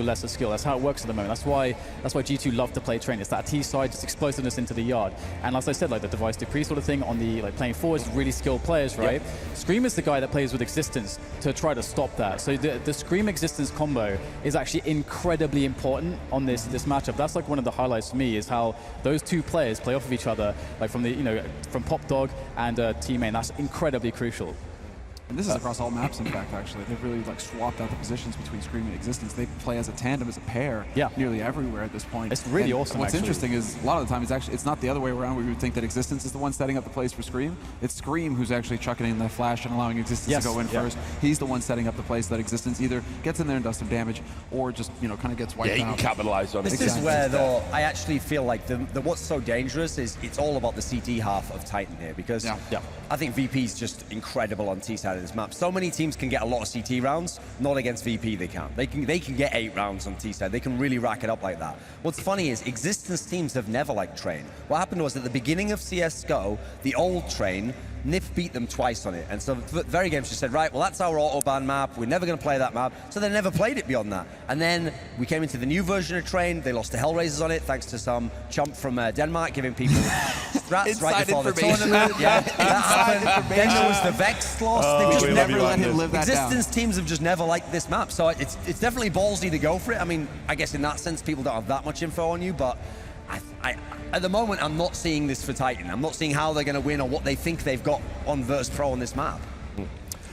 lesser skill. That's how it works at the moment. That's why G2 love to play train. It's that T side, just explosiveness into the yard. And as I said, like the device decree sort of thing on the playing forwards, really skilled players, right? Yep. Scream is the guy that plays with Existence to try to stop that. So the Scream Existence combo is actually incredibly important on this matchup. That's like one of the highlights for me, is how those two players play off of each other, like from the from Pop Dog and T-Main. That's incredibly crucial. And this is across all maps, in fact, actually. They've really like swapped out the positions between Scream and Existence. They play as a tandem, as a pair, nearly everywhere at this point. It's really awesome, What's interesting is, a lot of the time, it's not the other way around where you would think that Existence is the one setting up the plays for Scream. It's Scream who's actually chucking in the flash and allowing Existence to go in first. He's the one setting up the plays so that Existence either gets in there and does some damage, or just, kind of gets wiped out. Yeah, he can capitalize on it. This is where, though, I actually feel like what's so dangerous is it's all about the CT half of Titan here, because I think VP's just incredible on T side of this map. So many teams can get a lot of CT rounds, not against VP they can't. They can get 8 rounds on T side. They can really rack it up like that. What's funny is Existence teams have never liked Train. What happened was at the beginning of CSGO, the old Train, Nip beat them twice on it. And so Very Games just said, right, well, that's our autoban map. We're never going to play that map. So they never played it beyond that. And then we came into the new version of Train. They lost to Hellraisers on it, thanks to some chump from Denmark giving people strats right before the tournament. Yeah, that happened. Then there was the Vex loss. They just never let him live that down. Existence teams have just never liked this map. So it's definitely ballsy to go for it. I mean, I guess in that sense, people don't have that much info on you, but at the moment, I'm not seeing this for Titan. I'm not seeing how they're going to win or what they think they've got on Virtus.pro on this map.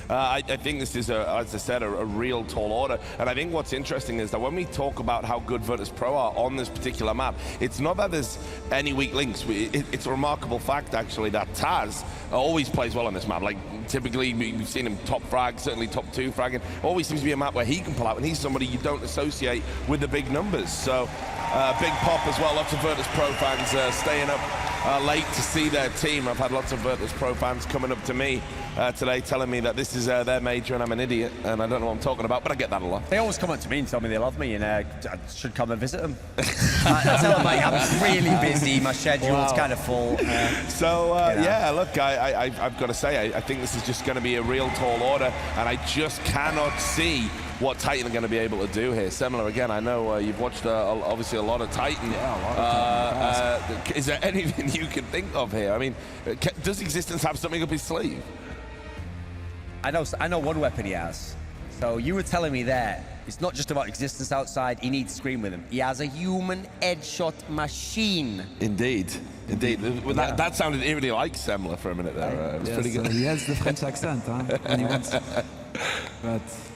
I think this is, as I said, a real tall order. And I think what's interesting is that when we talk about how good Virtus.pro are on this particular map, it's not that there's any weak links. It's a remarkable fact, actually, that Taz always plays well on this map. Like, typically, we've seen him top frag, certainly top 2 fragging. Always seems to be a map where he can pull out, and he's somebody you don't associate with the big numbers. So, big pop as well. Lots of Virtus.pro fans staying up late to see their team. I've had lots of Virtus.pro fans coming up to me today telling me that this is their major and I'm an idiot and I don't know what I'm talking about, but I get that a lot. They always come up to me and tell me they love me and I should come and visit them. I tell them, like, I'm really busy, my schedule's kind of full. Yeah, look, I've got to say, I think this is just going to be a real tall order, and I just cannot see what Titan are going to be able to do here. Semler, again, I know you've watched obviously a lot of Titan. Yeah, a lot of Titan. Is there anything you can think of here? I mean, does Existence have something up his sleeve? I know one weapon he has. So you were telling me there, it's not just about Existence outside, he needs Scream with him. He has a human headshot machine. Indeed. That sounded eerily like Semler for a minute there. It was pretty good. He has the French accent, huh? When he wants.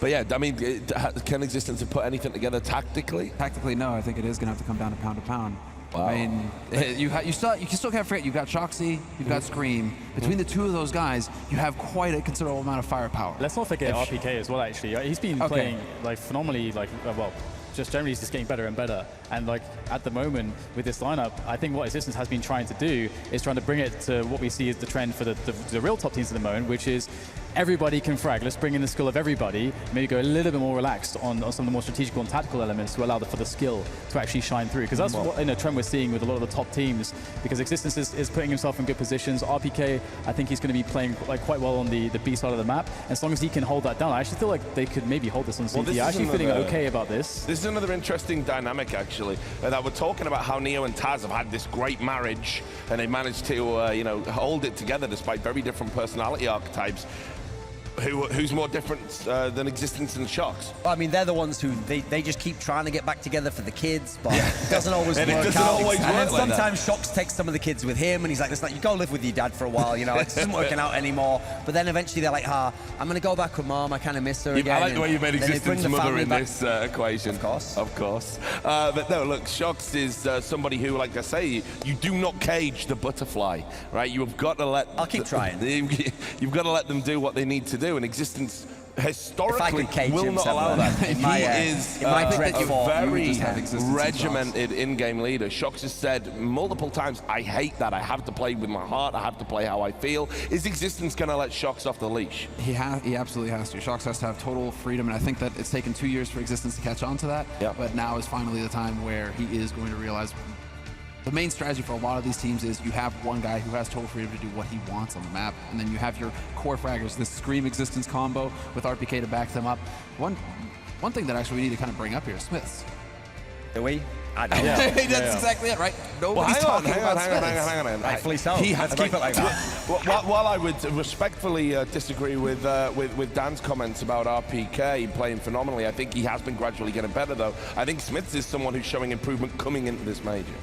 But yeah, I mean, can Existence have put anything together tactically? Tactically, no. I think it is going to have to come down to pound. Wow. I mean, you still can't forget, you've got Shoxy, you've got Scream. Between the two of those guys, you have quite a considerable amount of firepower. Let's not forget RPK as well, actually. He's been playing like phenomenally, well, just generally he's just getting better and better. And like at the moment with this lineup, I think what Existence has been trying to do is trying to bring it to what we see as the trend for the real top teams at the moment, which is everybody can frag. Let's bring in the skill of everybody, maybe go a little bit more relaxed on some of the more strategical and tactical elements to allow for the skill to actually shine through. Because that's what trend we're seeing with a lot of the top teams, because Existence is putting himself in good positions. RPK, I think he's going to be playing quite well on the B side of the map. As long as he can hold that down, I actually feel like they could maybe hold this on CT. I'm actually feeling okay about this. This is another interesting dynamic, actually, that we're talking about how Neo and Taz have had this great marriage, and they managed to hold it together despite very different personality archetypes. Who's more different than Existence and Shox? Well, I mean, they're the ones who they just keep trying to get back together for the kids, but it doesn't always work out. And then sometimes Shox takes some of the kids with him, and he's like, "Listen, you go live with your dad for a while, it isn't working out anymore." But then eventually they're like, I'm going to go back with Mom. I kind of miss her again. I like the way you made Existence mother in this equation. Of course. But no, look, Shox is somebody who, like I say, you do not cage the butterfly, right? You have got to let. I'll keep trying. You've got to let them do what they need to do. And Existence historically will not allow that. He is a very regimented in-game leader. Shox has said multiple times, I hate that. I have to play with my heart. I have to play how I feel. Is Existence going to let Shox off the leash? He absolutely has to. Shox has to have total freedom, and I think that it's taken 2 years for Existence to catch on to that. Yep. But now is finally the time where he is going to realize the main strategy for a lot of these teams is you have one guy who has total freedom to do what he wants on the map, and then you have your core fraggers, this Scream Existence combo with RPK to back them up. One thing that actually we need to kind of bring up here is Smiths. Do we? I know. That's exactly it, right? Nobody's talking about Smiths. Hang on. Rightfully so. He has keep it like that. While I would respectfully disagree with Dan's comments about RPK playing phenomenally, I think he has been gradually getting better, though. I think Smiths is someone who's showing improvement coming into this major.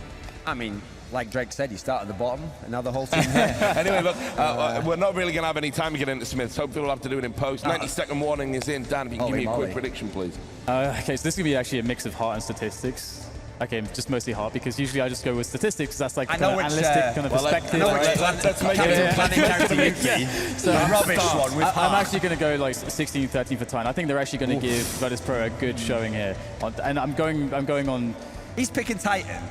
I mean, like Drake said, you start at the bottom, and now the whole team here. Anyway, look, we're not really going to have any time to get into Smiths. Hopefully we'll have to do it in post. 90-second warning is in. Dan, if you can give me a quick prediction, please. Okay, so this is going to be actually a mix of heart and statistics. Okay, just mostly heart, because usually I just go with statistics. That's like analytic kind of perspective. Let's make it planning character. So rubbish one with I'm actually going to go like 16-13 for Titan. I think they're actually going to give Virtus.pro a good showing here, and I'm going on. He's picking Titan.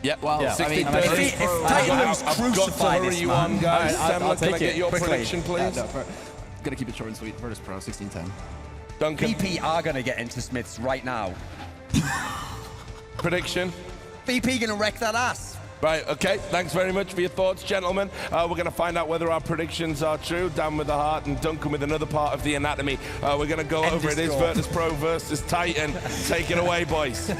Yeah, well, yeah. 16, I mean, if Titan lose, crucify this man. Guys. I'll Can I take get your quickly. prediction, please? Gonna keep it short and sweet. Virtus.pro 16-10. Duncan, VP are going to get into Smiths right now. prediction? VP going to wreck that ass. Right, okay, thanks very much for your thoughts, gentlemen. We're going to find out whether our predictions are true. Dan with the heart and Duncan with another part of the anatomy. We're going to go over it. It is Virtus.pro versus Titan. Take it away, boys.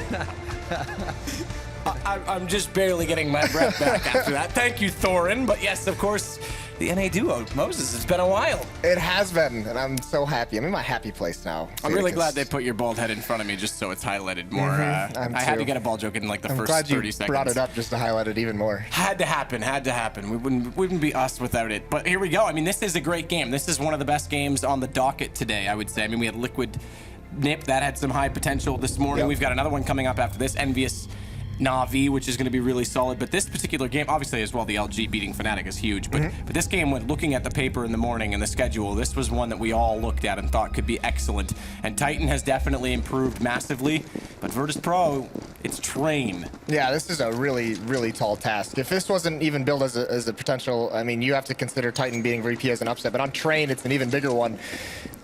I'm just barely getting my breath back after that. Thank you, Thorin. But yes, of course, the NA duo. Moses, it's been a while. It has been, and I'm so happy. I'm in my happy place now. I'm really glad they put your bald head in front of me just so it's highlighted more. I had to get a ball joke in like the first 30 seconds. I'm glad you brought it up just to highlight it even more. Had to happen. We wouldn't be us without it. But here we go. I mean, this is a great game. This is one of the best games on the docket today, I would say. I mean, we had Liquid Nip. That had some high potential this morning. Yep. We've got another one coming up after this. Envious Na'Vi, which is going to be really solid. But this particular game, obviously as well, the LG beating Fnatic is huge. But this game, when looking at the paper in the morning and the schedule, this was one that we all looked at and thought could be excellent. And Titan has definitely improved massively. But Virtus.pro, it's Train. Yeah, this is a really, really tall task. If this wasn't even billed as a potential, I mean, you have to consider Titan beating VP as an upset. But on Train, it's an even bigger one.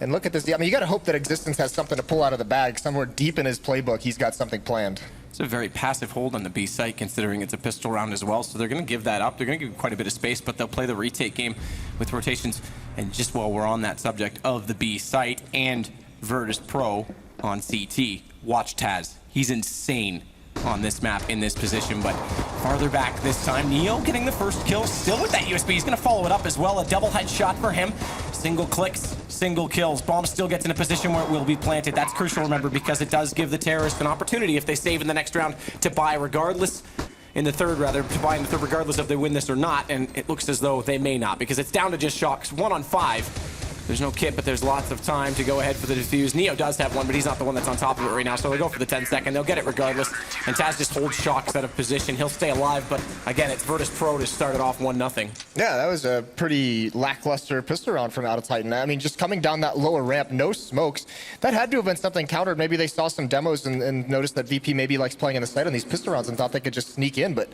And look at this. I mean, you got to hope that Existence has something to pull out of the bag. Somewhere deep in his playbook, he's got something planned. It's a very passive hold on the B site, considering it's a pistol round as well. So they're going to give that up. They're going to give quite a bit of space, but they'll play the retake game with rotations. And just while we're on that subject of the B site and Virtus.pro on CT, watch Taz. He's insane on this map in this position, but farther back this time. Neo getting the first kill, still with that USB. He's going to follow it up as well. A double headshot for him. Single clicks, single kills. Bomb still gets in a position where it will be planted. That's crucial, remember, because it does give the terrorists an opportunity, if they save in the next round, to buy regardless. In the third, rather, to buy in the third regardless if they win this or not, and it looks as though they may not, because it's down to just Shocks. 1 on 5. There's no kit, but there's lots of time to go ahead for the defuse. Neo does have one, but he's not the one that's on top of it right now, so they'll go for the 10-second. They'll get it regardless, and Taz just holds Shocks out of position. He'll stay alive, but again, it's Virtus.pro to start it off 1-0. Yeah, that was a pretty lackluster pistol round from out of Titan. I mean, just coming down that lower ramp, no smokes. That had to have been something countered. Maybe they saw some demos and noticed that VP maybe likes playing in the site on these pistol rounds and thought they could just sneak in, but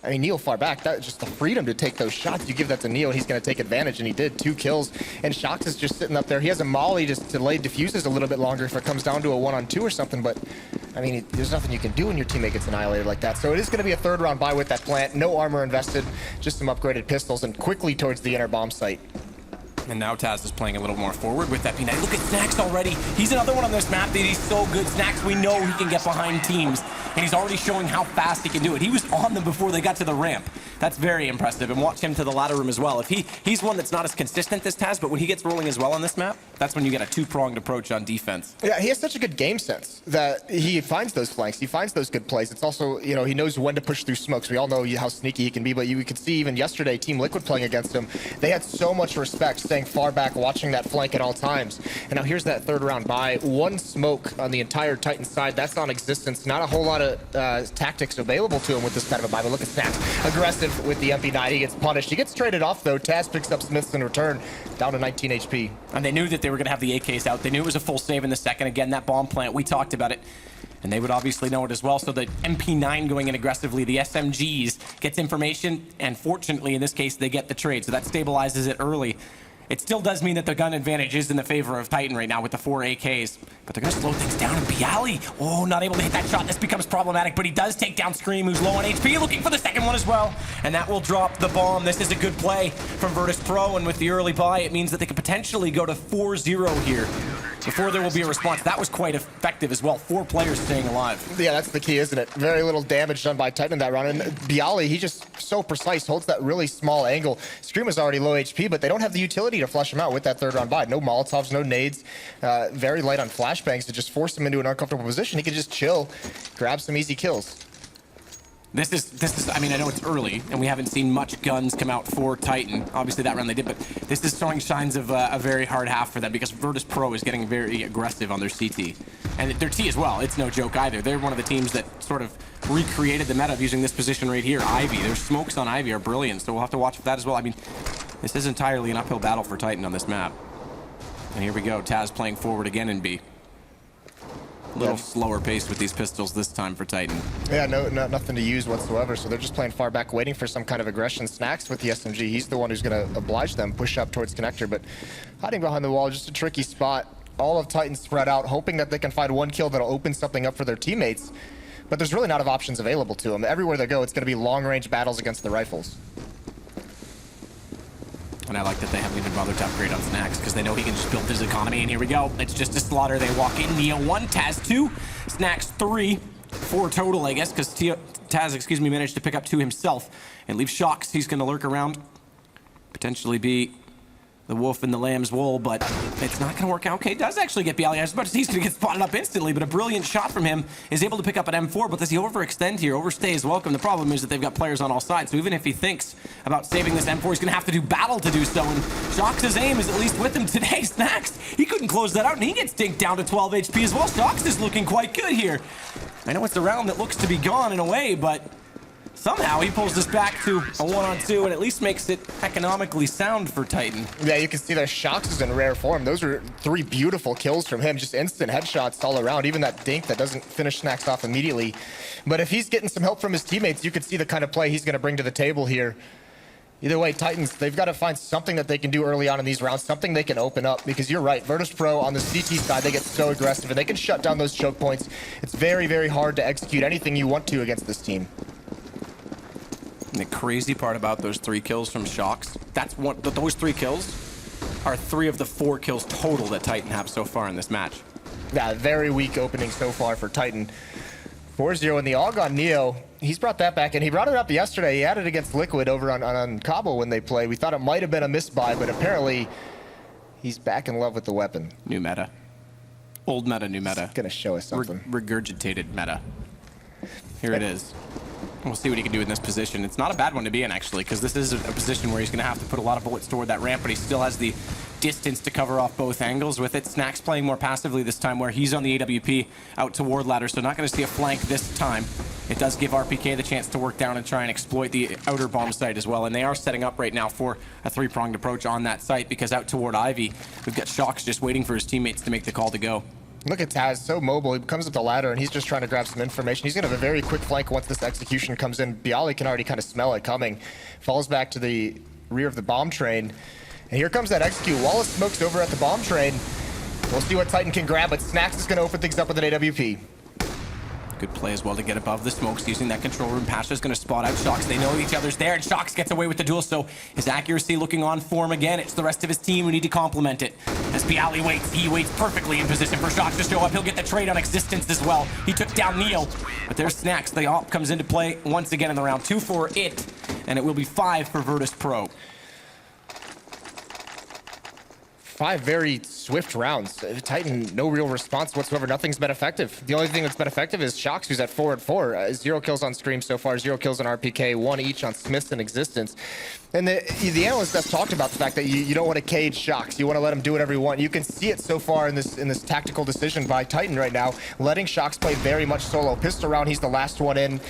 I mean, Neo far back, that just the freedom to take those shots. You give that to Neo, he's going to take advantage, and he did. 2 kills, and Shocks is just sitting up there. He has a molly just to lay diffuses a little bit longer if it comes down to a 1-on-2 or something, but I mean, there's nothing you can do when your teammate gets annihilated like that. So it is going to be a third round buy with that plant. No armor invested, just some upgraded pistols, and quickly towards the inner bomb site. And now Taz is playing a little more forward with that P9. Look at Snacks already. He's another one on this map that he's so good. Snacks, we know he can get behind teams, and he's already showing how fast he can do it. He was on them before they got to the ramp. That's very impressive, and watch him to the ladder room as well. If he's one that's not as consistent as Taz, but when he gets rolling as well on this map, that's when you get a 2-pronged approach on defense. Yeah, he has such a good game sense that he finds those flanks. He finds those good plays. It's also, you know, he knows when to push through smokes. We all know how sneaky he can be, but you could see even yesterday, Team Liquid playing against him, they had so much respect, staying far back, watching that flank at all times. And now here's that third round buy. 1 smoke on the entire Titan side. That's on Existence. Not a whole lot of tactics available to him with this kind of a buy, but look at Snacks. Aggressive with the MP9. He gets punished. He gets traded off, though. Taz picks up Smiths in return, down to 19 HP. And they knew that they were going to have the AKs out. They knew it was a full save in the second. Again, that bomb plant, we talked about it. And they would obviously know it as well. So the MP9 going in aggressively, the SMGs gets information, and fortunately, in this case, they get the trade. So that stabilizes it early. It still does mean that the gun advantage is in the favor of Titan right now with the 4 AKs, but they're going to slow things down. And Bialy, oh, not able to hit that shot. This becomes problematic, but he does take down Scream, who's low on HP, looking for the second one as well, and that will drop the bomb. This is a good play from Virtus.pro, and with the early buy, it means that they could potentially go to 4-0 here. before there will be a response. That was quite effective as well. 4 players staying alive. Yeah, that's the key, isn't it? Very little damage done by Titan in that round. And Bialy, he just so precise, holds that really small angle. Scream is already low HP, but they don't have the utility to flush him out with that 3rd round buy. No Molotovs, no nades, very light on flashbangs to just force him into an uncomfortable position. He can just chill, grab some easy kills. This is, I mean, I know it's early, and we haven't seen much guns come out for Titan. Obviously, that round they did, but this is showing signs of a very hard half for them because Virtus.pro is getting very aggressive on their CT. And their T as well. It's no joke either. They're one of the teams that sort of recreated the meta of using this position right here, Ivy. Their smokes on Ivy are brilliant, so we'll have to watch for that as well. I mean, this is entirely an uphill battle for Titan on this map. And here we go, Taz playing forward again in B. A little slower pace with these pistols this time for Titan. Yeah, nothing to use whatsoever, so they're just playing far back, waiting for some kind of aggression. Snacks with the SMG, he's the one who's going to oblige them, push up towards connector, but hiding behind the wall, just a tricky spot. All of Titan spread out, hoping that they can find one kill that'll open something up for their teammates, but there's really not enough options available to them. Everywhere they go, it's going to be long-range battles against the rifles. And I like that they haven't even bothered to upgrade on Snacks because they know he can just build his economy. And here we go. It's just a slaughter. They walk in. Neo 1, Taz 2, Snacks 3, 4 total, I guess, because Taz, managed to pick up 2 himself. And leaves Shocks. He's going to lurk around. Potentially be the wolf in the lamb's wool, but it's not going to work out. Okay, does actually get Bialy as much as he's going to get spotted up instantly, but a brilliant shot from him is able to pick up an M4, but does he overextend here? Overstay is welcome. The problem is that they've got players on all sides, so even if he thinks about saving this M4, he's going to have to do battle to do so, and Shocks' aim is at least with him today. Snacks, he couldn't close that out, and he gets dinked down to 12 HP as well. Shocks is looking quite good here. I know it's a round that looks to be gone in a way, but somehow he pulls this back to a 1-on-2 and at least makes it economically sound for Titan. Yeah, you can see that Shocks is in rare form. Those are 3 beautiful kills from him, just instant headshots all around. Even that dink that doesn't finish Snacks off immediately. But if he's getting some help from his teammates, you can see the kind of play he's going to bring to the table here. Either way, Titans, they've got to find something that they can do early on in these rounds, something they can open up, because you're right, Virtus.pro on the CT side, they get so aggressive and they can shut down those choke points. It's very, very hard to execute anything you want to against this team. And the crazy part about those 3 kills from Shocks, those 3 kills are 3 of the 4 kills total that Titan have so far in this match. Yeah, very weak opening so far for Titan. 4-0 in the AUG on Neo. He's brought that back, and he brought it up yesterday. He had it against Liquid over on Cabo when they play. We thought it might have been a misbuy, but apparently he's back in love with the weapon. New meta. Old meta, new meta. It's gonna show us something. Regurgitated meta. Here it is. We'll see what he can do in this position. It's not a bad one to be in, actually, because this is a position where he's going to have to put a lot of bullets toward that ramp, but he still has the distance to cover off both angles with it. Snacks playing more passively this time, where he's on the AWP out toward ladder, so not going to see a flank this time. It does give RPK the chance to work down and try and exploit the outer bomb site as well, and they are setting up right now for a 3-pronged approach on that site, because out toward Ivy, we've got Shocks just waiting for his teammates to make the call to go. Look at Taz, so mobile. He comes up the ladder and he's just trying to grab some information. He's going to have a very quick flank once this execution comes in. Bialy can already kind of smell it coming. Falls back to the rear of the bomb train. And here comes that execute. Wallace smokes over at the bomb train. We'll see what Titan can grab, but Snacks is going to open things up with an AWP. Good play as well to get above the smokes using that control room. Pasha's going to spot out Shocks. They know each other's there, and Shocks gets away with the duel, so his accuracy looking on form again. It's the rest of his team who need to complement it. As Bialy waits, he waits perfectly in position for Shocks to show up. He'll get the trade on existence as well. He took down Neo, but there's Snacks. The op comes into play once again in the round. 2 for it, and it will be 5 for Virtus.pro. 5 very swift rounds. Titan, no real response whatsoever. Nothing's been effective. The only thing that's been effective is Shocks, who's at 4-4. 0 kills on Scream so far, 0 kills on RPK, 1 each on Smiths in existence. And the analyst has talked about the fact that you don't want to cage Shocks. You want to let him do whatever you want. You can see it so far in this tactical decision by Titan right now, letting Shocks play very much solo. Pistol round, he's the last one in.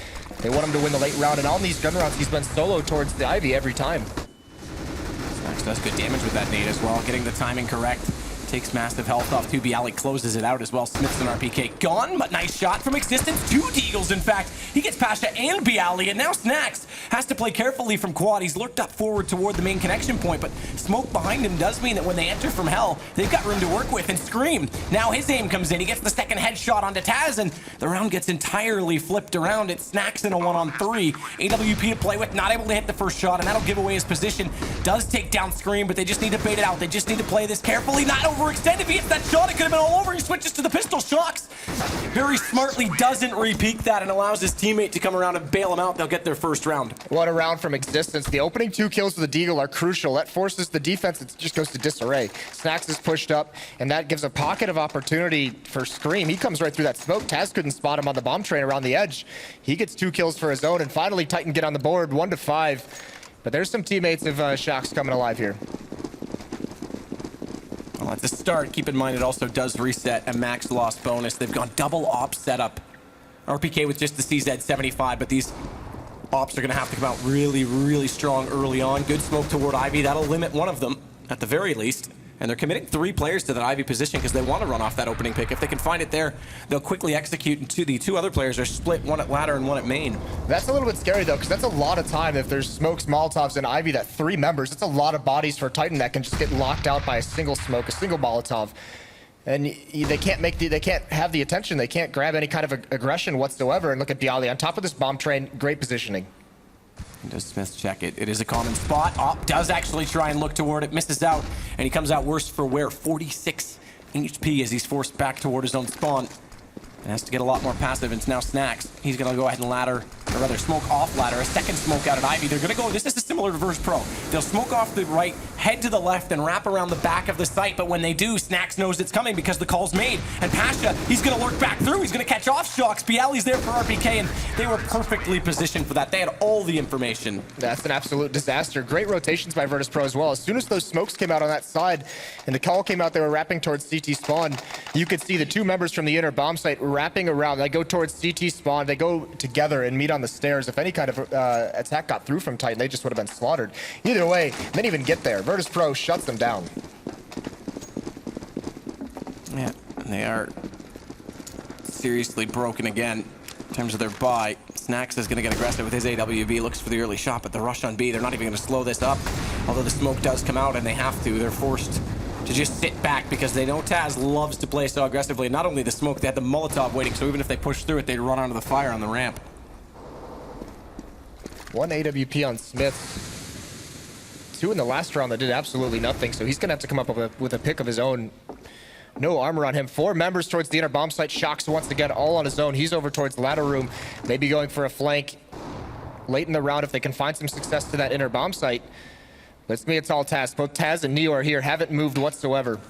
They want him to win the late round, and on these gun rounds, he's been solo towards the Ivy every time. Snacks does good damage with that nade as well, getting the timing correct. Takes massive health off too. Bialy closes it out as well. Smiths and RPK gone, but nice shot from existence. 2 deagles, in fact. He gets Pasha and Bialy, and now Snacks has to play carefully from quad. He's lurked up forward toward the main connection point, but smoke behind him does mean that when they enter from hell, they've got room to work with. And Scream, now his aim comes in. He gets the second headshot onto Taz, and the round gets entirely flipped around. It's Snacks in a 1-on-3. AWP to play with, not able to hit the first shot, and that'll give away his position. Does take down Scream, but they just need to bait it out. They just need to play this carefully. Not over overextended. If he hits that shot, it could have been all over. He switches to the pistol. Shocks very smartly doesn't re-peek that and allows his teammate to come around and bail him out. They'll get their first round. What a round from Existence. The opening 2 kills with the Deagle are crucial. That forces the defense. It just goes to disarray. Snax is pushed up, and that gives a pocket of opportunity for Scream. He comes right through that smoke. Taz couldn't spot him on the bomb train around the edge. He gets 2 kills for his own, and finally Titan get on the board, 1-5. But there's some teammates of Shocks coming alive here. Well, at the start, keep in mind it also does reset a max loss bonus. They've gone double op setup. RPK with just the CZ75, but these ops are going to have to come out really, really strong early on. Good smoke toward Ivy. That'll limit one of them, at the very least. And they're committing 3 players to that Ivy position because they want to run off that opening pick. If they can find it there, they'll quickly execute. And the 2 other players are split, one at ladder and one at main. That's a little bit scary, though, because that's a lot of time. If there's smokes, Molotovs, and Ivy, that 3 members, it's a lot of bodies for Titan that can just get locked out by a single smoke, a single Molotov. And they can't have the attention. They can't grab any kind of aggression whatsoever. And look at Bialy on top of this bomb train. Great positioning. Does Smith check it? It is a common spot. Op does actually try and look toward it, misses out, and he comes out worse for wear. 46 HP as he's forced back toward his own spawn. And has to get a lot more passive, and it's now Snax. He's going to go ahead and ladder, or rather smoke off ladder. A second smoke out at Ivy. They're going to go, this is similar to Virtus.pro. They'll smoke off the right, head to the left, and wrap around the back of the site. But when they do, Snax knows it's coming because the call's made. And Pasha, he's going to lurk back through. He's going to catch off Shocks. Bialy's there for RPK, and they were perfectly positioned for that. They had all the information. That's an absolute disaster. Great rotations by Virtus.pro as well. As soon as those smokes came out on that side, and the call came out, they were wrapping towards CT spawn. You could see the 2 members from the inner bomb site wrapping around. They go towards CT spawn. They go together and meet on the stairs. If any kind of attack got through from Titan, they just would have been slaughtered. Either way, they didn't even get there. Virtus.pro shuts them down. Yeah, they are seriously broken again in terms of their buy. Snax is going to get aggressive with his AWB, looks for the early shot, but the rush on B, they're not even going to slow this up. Although the smoke does come out and they have to, they're forced to just sit back because they know Taz loves to play so aggressively. Not only the smoke, they had the Molotov waiting, so even if they push through it, they'd run onto the fire on the ramp. 1 AWP on Smith. 2 in the last round that did absolutely nothing, so he's going to have to come up with a pick of his own. No armor on him. 4 members towards the inner bomb site. Shocks once again all on his own. He's over towards ladder room, maybe going for a flank late in the round if they can find some success to that inner bomb site. Let's me, it's all Taz. Both Taz and Neo are here, haven't moved whatsoever.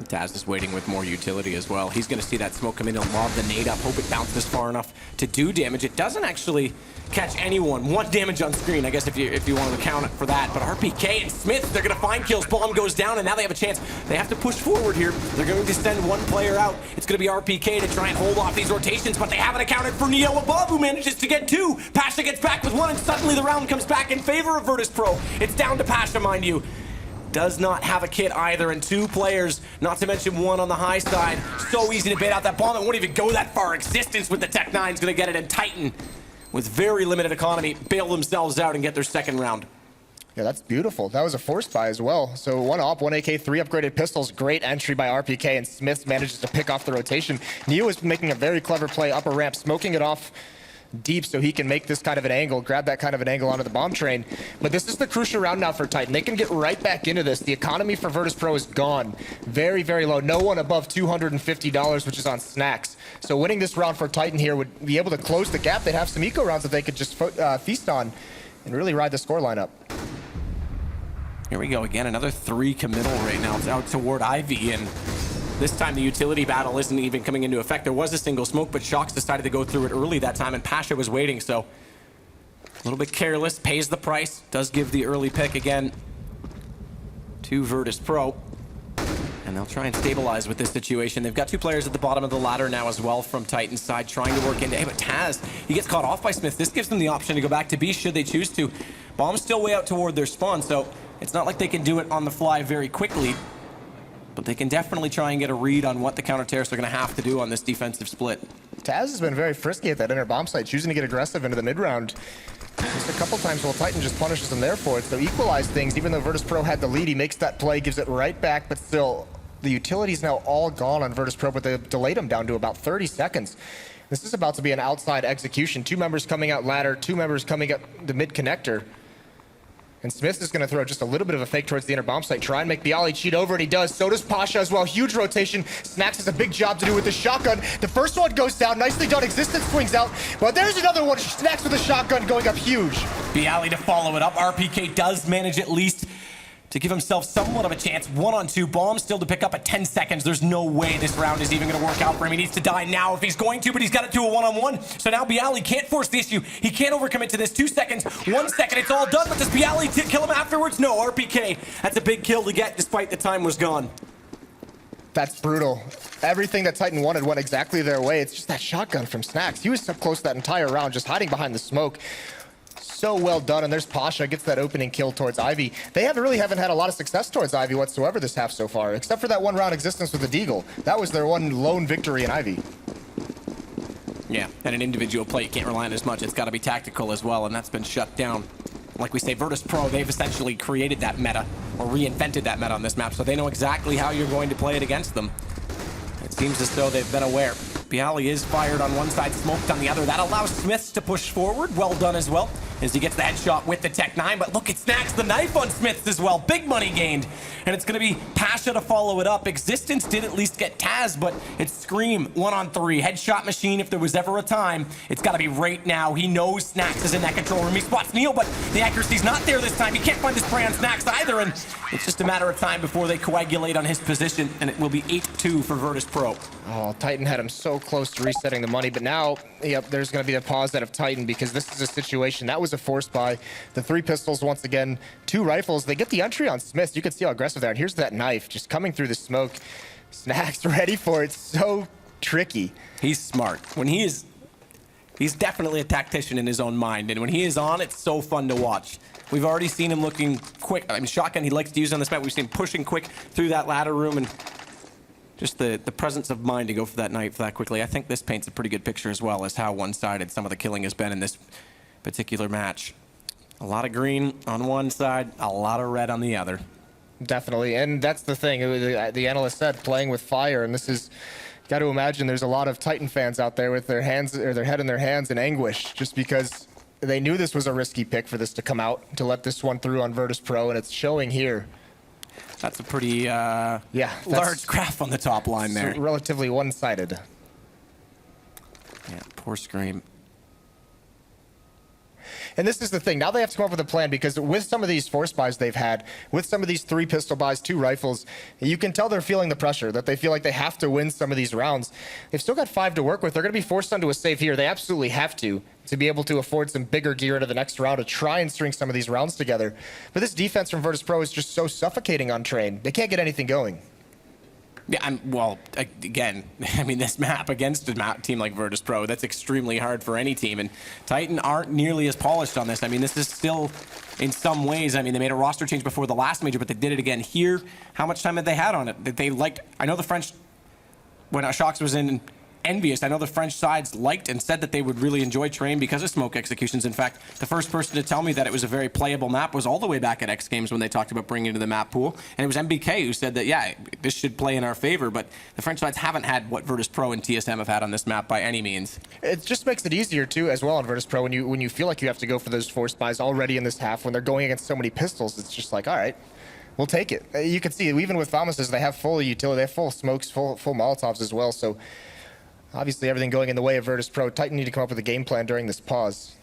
Taz is waiting with more utility as well. He's going to see that smoke come in and lob the nade up, hope it bounces far enough to do damage. It doesn't actually catch anyone. 1 damage on screen, I guess, if you want to count it for that. But RPK and Smith, they're going to find kills. Bomb goes down, and now they have a chance. They have to push forward here. They're going to send 1 player out. It's going to be RPK to try and hold off these rotations, but they haven't accounted for Neo above, who manages to get 2. Pasha gets back with 1, and suddenly the round comes back in favor of Virtus.pro. It's down to Pasha, mind you. Does not have a kit either, and 2 players, not to mention 1 on the high side. So easy to bait out that bomb. It won't even go that far. Existence with the Tech 9 is going to get it, and Titan, with very limited economy, bail themselves out and get their second round. Yeah, that's beautiful. That was a force buy as well. So 1 op, 1 AK, 3 upgraded pistols. Great entry by RPK, and Smith manages to pick off the rotation. Neo is making a very clever play upper ramp, smoking it off deep so he can make this kind of an angle, grab that kind of an angle onto the bomb train. But this is the crucial round now for Titan. They can get right back into this. The economy for Virtus.pro is gone. Very, very low. No one above $250, which is on Snax. So winning this round for Titan here would be able to close the gap. They'd have some eco rounds that they could just feast on and really ride the score lineup. Here we go again. Another 3 committal right now. It's out toward Ivy, and this time the utility battle isn't even coming into effect. There was a single smoke, but Shocks decided to go through it early that time, and Pasha was waiting, so a little bit careless, pays the price, does give the early pick again to Virtus.pro. And they'll try and stabilize with this situation. They've got 2 players at the bottom of the ladder now as well from Titan's side, trying to work into A, but Taz, he gets caught off by Smith. This gives them the option to go back to B should they choose to. Bomb's still way out toward their spawn, so it's not like they can do it on the fly very quickly. But they can definitely try and get a read on what the counter-terrorists are going to have to do on this defensive split. Taz has been very frisky at that inner bomb site, choosing to get aggressive into the mid-round. Just a couple times while Titan just punishes him there for it. So equalize things, even though Virtus.pro had the lead, he makes that play, gives it right back, but still, the utility's now all gone on Virtus.pro, but they've delayed him down to about 30 seconds. This is about to be an outside execution. 2 members coming out ladder, 2 members coming up the mid-connector. And Smith is going to throw just a little bit of a fake towards the inner bomb site. Try and make Bialy cheat over, and he does. So does Pasha as well. Huge rotation. Snacks has a big job to do with the shotgun. The first one goes down. Nicely done. Existence swings out. But there's another one. Snacks with a shotgun going up huge. Bialy to follow it up. RPK does manage at least to give himself somewhat of a chance. 1-on-2 bombs still to pick up at 10 seconds. There's no way this round is even going to work out for him. He needs to die now if he's going to, but he's got it to a 1-on-1. So now Bialy can't force the issue. He can't overcommit to this. 2 seconds, 1 second, it's all done. But does Bialy kill him afterwards? No, RPK. That's a big kill to get despite the time was gone. That's brutal. Everything that Titan wanted went exactly their way. It's just that shotgun from Snacks. He was so close that entire round, just hiding behind the smoke. So well done, and there's Pasha, gets that opening kill towards Ivy. They haven't had a lot of success towards Ivy whatsoever this half so far, except for that 1 round existence with the Deagle. That was their one lone victory in Ivy. Yeah, and an individual play, you can't rely on as much. It's got to be tactical as well, and that's been shut down. Like we say, Virtus.pro, they've essentially created that meta, or reinvented that meta on this map, so they know exactly how you're going to play it against them. It seems as though they've been aware. Bialy is fired on one side, smoked on the other. That allows Smiths to push forward. Well done as well, as he gets the headshot with the Tech 9. But look, it snacks the knife on Smiths as well. Big money gained. And it's going to be Pasha to follow it up. Existence did at least get Taz, but it's Scream 1-on-3. Headshot machine if there was ever a time. It's got to be right now. He knows Snacks is in that control room. He spots Neil, but the accuracy's not there this time. He can't find the spray on Snacks either, and it's just a matter of time before they coagulate on his position, and it will be 8-2 for Virtus.pro. Oh, Titan had him so close to resetting the money, but now, yep, there's going to be a pause out of Titan because this is a situation that was a force buy. The 3 pistols once again, 2 rifles. They get the entry on Smith. You can see how aggressive they are. And here's that knife just coming through the smoke. Snacks ready for it. So tricky. He's smart. When he's definitely a tactician in his own mind, and when he is on, it's so fun to watch. We've already seen him looking quick. I mean, shotgun he likes to use on this map. We've seen him pushing quick through that ladder room, and just the presence of mind to go for that knife that quickly. I think this paints a pretty good picture as well as how one-sided some of the killing has been in this particular match. A lot of green on one side, a lot of red on the other. Definitely, and that's the thing. The analyst said, playing with fire, and this is, got to imagine there's a lot of Titan fans out there with their hands, or their head in their hands in anguish, just because they knew this was a risky pick for this to come out, to let this one through on Virtus.pro, and it's showing here. That's a pretty large graph on the top line there. Relatively one-sided. Yeah, poor Scream. And this is the thing. Now they have to come up with a plan, because with some of these force buys they've had, with some of these 3 pistol buys, 2 rifles, you can tell they're feeling the pressure, that they feel like they have to win some of these rounds. They've still got 5 to work with. They're going to be forced onto a save here. They absolutely have to be able to afford some bigger gear into the next round to try and string some of these rounds together. But this defense from Virtus.pro is just so suffocating on Train. They can't get anything going. Yeah, well, again, I mean, this map against a team like Virtus.pro, that's extremely hard for any team. And Titan aren't nearly as polished on this. I mean, this is still, in some ways, I mean, they made a roster change before the last major, but they did it again here. How much time had they had on it? They liked, I know the French, when Shox was in Envious, I know the French sides liked and said that they would really enjoy Train because of smoke executions. In fact, the first person to tell me that it was a very playable map was all the way back at X Games when they talked about bringing it to the map pool. And it was MBK who said that, yeah, this should play in our favor, but the French sides haven't had what Virtus.pro and TSM have had on this map by any means. It just makes it easier, too, as well on Virtus.pro when you feel like you have to go for those force buys already in this half. When they're going against so many pistols, it's just like, all right, we'll take it. You can see, even with Thomas's, they have full utility, they have full smokes, full Molotovs as well, so obviously, everything going in the way of Virtus.pro. Titan need to come up with a game plan during this pause.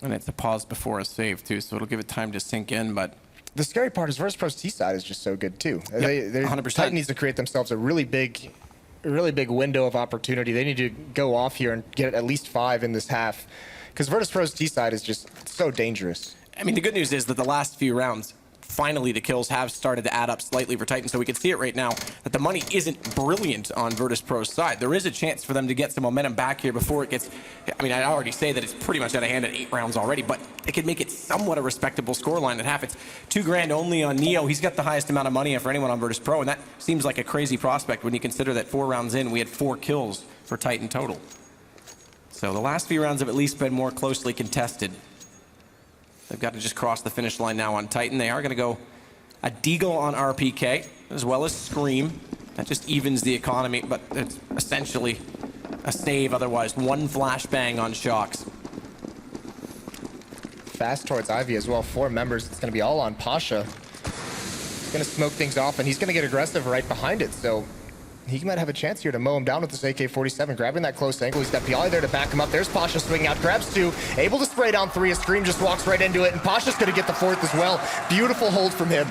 And it's a pause before a save, too, so it'll give it time to sink in, but the scary part is Virtus.pro's T side is just so good, too. Yep, 100%. Titan needs to create themselves a really big window of opportunity. They need to go off here and get at least 5 in this half, because Virtus.pro's T side is just so dangerous. I mean, the good news is that the last few rounds, finally the kills have started to add up slightly for Titan, so we can see it right now that the money isn't brilliant on Virtus.pro's side. There is a chance for them to get some momentum back here before it gets, I mean, I'd already say that it's pretty much out of hand at 8 rounds already, but it could make it somewhat a respectable scoreline at half. It's $2 grand only on Neo. He's got the highest amount of money for anyone on Virtus.pro, and that seems like a crazy prospect when you consider that 4 rounds in, we had 4 kills for Titan total. So the last few rounds have at least been more closely contested. They've got to just cross the finish line now on Titan. They are going to go a Deagle on RPK, as well as Scream. That just evens the economy, but it's essentially a save otherwise. 1 flashbang on Shox. fast towards Ivy as well. 4 members. It's going to be all on Pasha. He's going to smoke things off, and he's going to get aggressive right behind it. So he might have a chance here to mow him down with this AK-47, grabbing that close angle. He's got Piali there to back him up. There's Pasha swinging out, grabs 2, able to spray down 3. A Scream just walks right into it, and Pasha's going to get the 4th as well. Beautiful hold from him.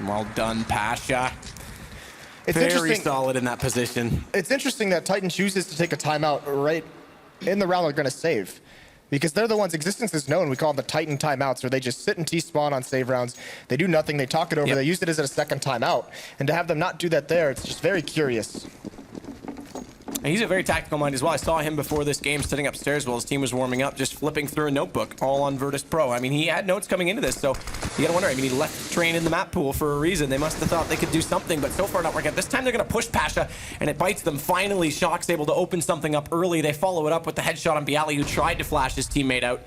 Well done, Pasha. It's very solid in that position. It's interesting that Titan chooses to take a timeout right in the round they're going to save, because they're the ones, Existence is known, we call them the Titan timeouts, where they just sit and T-spawn on save rounds. They do nothing, they talk it over, they use it as a second timeout. And to have them not do that there, it's just very curious. And he's a very tactical mind as well. I saw him before this game sitting upstairs while his team was warming up, just flipping through a notebook, all on Virtus.pro. I mean, he had notes coming into this, so you gotta wonder, I mean, he left Train in the map pool for a reason. They must have thought they could do something, but so far not working out. This time they're gonna push Pasha, and it bites them. Finally, Shock's able to open something up early. They follow it up with the headshot on Bialy, who tried to flash his teammate out.